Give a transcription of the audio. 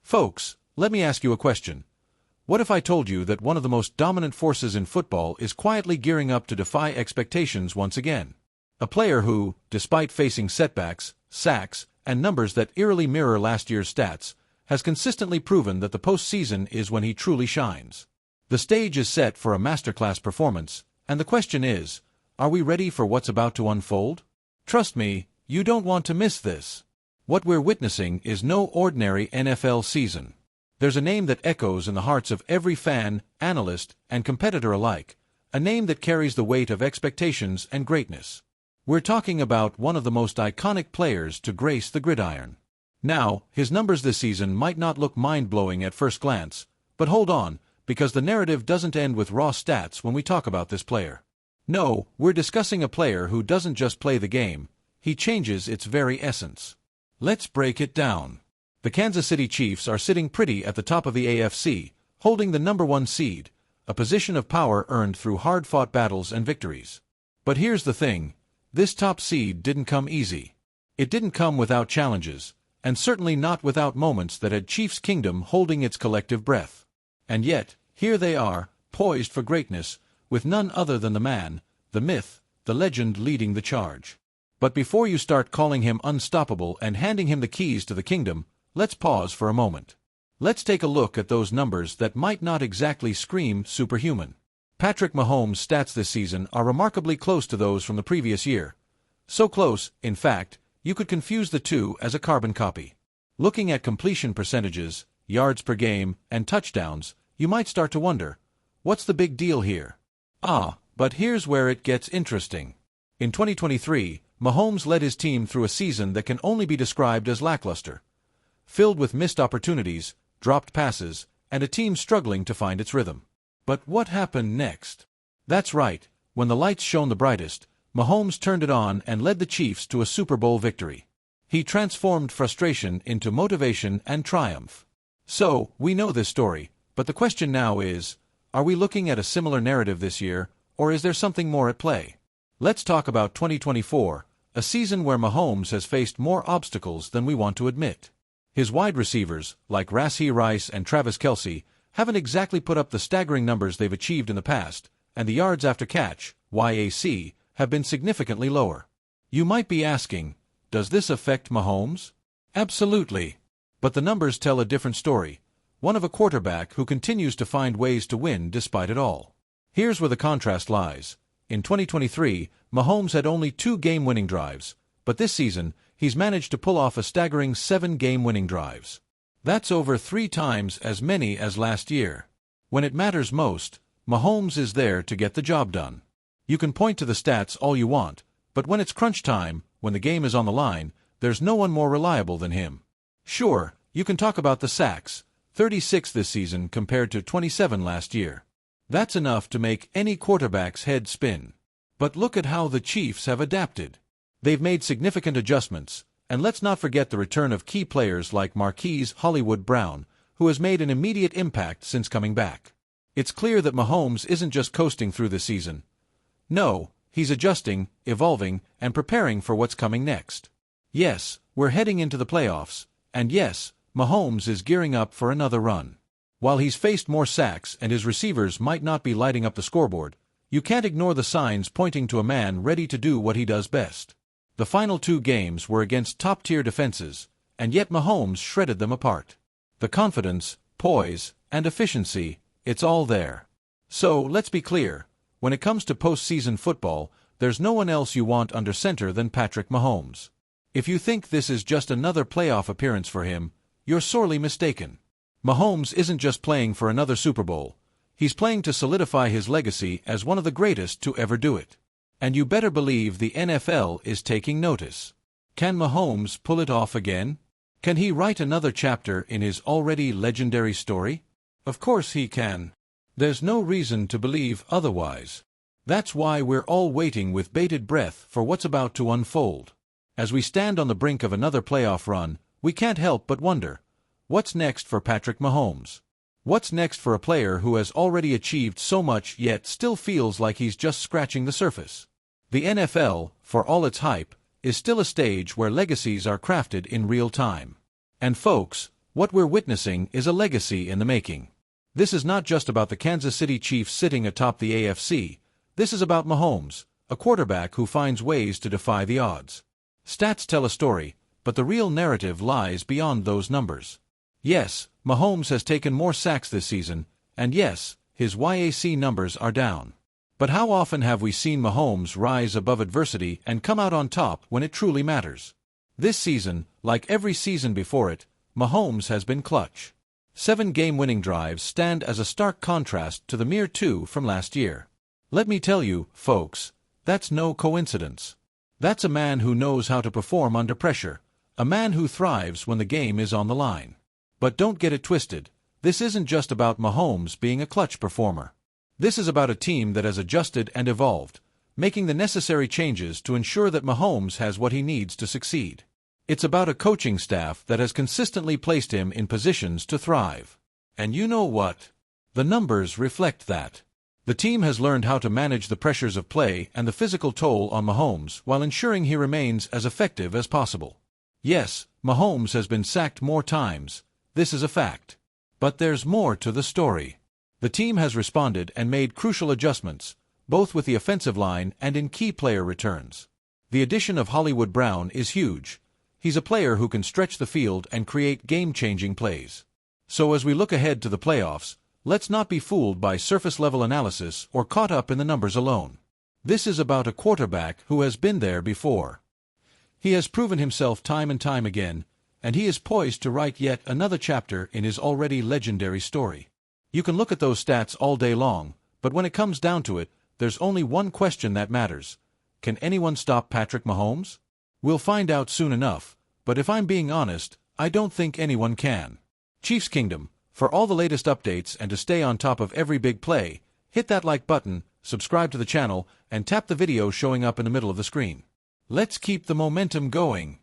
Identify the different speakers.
Speaker 1: Folks, let me ask you a question. What if I told you that one of the most dominant forces in football is quietly gearing up to defy expectations once again? A player who, despite facing setbacks, sacks, and numbers that eerily mirror last year's stats, has consistently proven that the postseason is when he truly shines. The stage is set for a masterclass performance, and the question is, are we ready for what's about to unfold? Trust me, you don't want to miss this. What we're witnessing is no ordinary NFL season. There's a name that echoes in the hearts of every fan, analyst, and competitor alike, a name that carries the weight of expectations and greatness. We're talking about one of the most iconic players to grace the gridiron. Now, his numbers this season might not look mind-blowing at first glance, but hold on, because the narrative doesn't end with raw stats when we talk about this player. No, we're discussing a player who doesn't just play the game, he changes its very essence. Let's break it down. The Kansas City Chiefs are sitting pretty at the top of the AFC, holding the #1 seed, a position of power earned through hard-fought battles and victories. But here's the thing, this top seed didn't come easy. It didn't come without challenges, and certainly not without moments that had Chiefs Kingdom holding its collective breath. And yet, here they are, poised for greatness, with none other than the man, the myth, the legend leading the charge. But before you start calling him unstoppable and handing him the keys to the kingdom, let's pause for a moment. Let's take a look at those numbers that might not exactly scream superhuman. Patrick Mahomes' stats this season are remarkably close to those from the previous year. So close, in fact, you could confuse the two as a carbon copy. Looking at completion percentages, yards per game, and touchdowns, you might start to wonder, what's the big deal here? But here's where it gets interesting. In 2023, Mahomes led his team through a season that can only be described as lackluster, filled with missed opportunities, dropped passes, and a team struggling to find its rhythm. But what happened next? That's right, when the lights shone the brightest, Mahomes turned it on and led the Chiefs to a Super Bowl victory. He transformed frustration into motivation and triumph. So, we know this story, but the question now is, are we looking at a similar narrative this year, or is there something more at play? Let's talk about 2024, a season where Mahomes has faced more obstacles than we want to admit. His wide receivers, like Rashee Rice and Travis Kelce, haven't exactly put up the staggering numbers they've achieved in the past, and the yards after catch, YAC, have been significantly lower. You might be asking, does this affect Mahomes? Absolutely. But the numbers tell a different story, one of a quarterback who continues to find ways to win despite it all. Here's where the contrast lies. In 2023, Mahomes had only 2 game-winning drives, but this season, he's managed to pull off a staggering 7 game-winning drives. That's over 3 times as many as last year. When it matters most, Mahomes is there to get the job done. You can point to the stats all you want, but when it's crunch time, when the game is on the line, there's no one more reliable than him. Sure, you can talk about the sacks, 36 this season compared to 27 last year. That's enough to make any quarterback's head spin. But look at how the Chiefs have adapted. They've made significant adjustments, and let's not forget the return of key players like Marquise Hollywood Brown, who has made an immediate impact since coming back. It's clear that Mahomes isn't just coasting through the season. No, he's adjusting, evolving, and preparing for what's coming next. Yes, we're heading into the playoffs, and yes, Mahomes is gearing up for another run. While he's faced more sacks and his receivers might not be lighting up the scoreboard, you can't ignore the signs pointing to a man ready to do what he does best. The final 2 games were against top-tier defenses, and yet Mahomes shredded them apart. The confidence, poise, and efficiency, it's all there. So, let's be clear, when it comes to postseason football, there's no one else you want under center than Patrick Mahomes. If you think this is just another playoff appearance for him, you're sorely mistaken. Mahomes isn't just playing for another Super Bowl. He's playing to solidify his legacy as one of the greatest to ever do it. And you better believe the NFL is taking notice. Can Mahomes pull it off again? Can he write another chapter in his already legendary story? Of course he can. There's no reason to believe otherwise. That's why we're all waiting with bated breath for what's about to unfold. As we stand on the brink of another playoff run, we can't help but wonder, what's next for Patrick Mahomes? What's next for a player who has already achieved so much yet still feels like he's just scratching the surface? The NFL, for all its hype, is still a stage where legacies are crafted in real time. And folks, What we're witnessing is a legacy in the making. This is not just about the Kansas City Chiefs sitting atop the AFC. This is about Mahomes, a quarterback who finds ways to defy the odds. Stats tell a story, but the real narrative lies beyond those numbers. Yes, Mahomes has taken more sacks this season, and yes, his YAC numbers are down. But how often have we seen Mahomes rise above adversity and come out on top when it truly matters? This season, like every season before it, Mahomes has been clutch. 7 game-winning drives stand as a stark contrast to the mere 2 from last year. Let me tell you, folks, that's no coincidence. That's a man who knows how to perform under pressure, a man who thrives when the game is on the line. But don't get it twisted, this isn't just about Mahomes being a clutch performer. This is about a team that has adjusted and evolved, making the necessary changes to ensure that Mahomes has what he needs to succeed. It's about a coaching staff that has consistently placed him in positions to thrive. And you know what? The numbers reflect that. The team has learned how to manage the pressures of play and the physical toll on Mahomes while ensuring he remains as effective as possible. Yes, Mahomes has been sacked more times, this is a fact. But there's more to the story. The team has responded and made crucial adjustments, both with the offensive line and in key player returns. The addition of Hollywood Brown is huge. He's a player who can stretch the field and create game-changing plays. So as we look ahead to the playoffs, let's not be fooled by surface-level analysis or caught up in the numbers alone. This is about a quarterback who has been there before. He has proven himself time and time again, and he is poised to write yet another chapter in his already legendary story. You can look at those stats all day long, but when it comes down to it, there's only one question that matters. Can anyone stop Patrick Mahomes? We'll find out soon enough, but if I'm being honest, I don't think anyone can. Chiefs Kingdom, for all the latest updates and to stay on top of every big play, hit that like button, subscribe to the channel, and tap the video showing up in the middle of the screen. Let's keep the momentum going.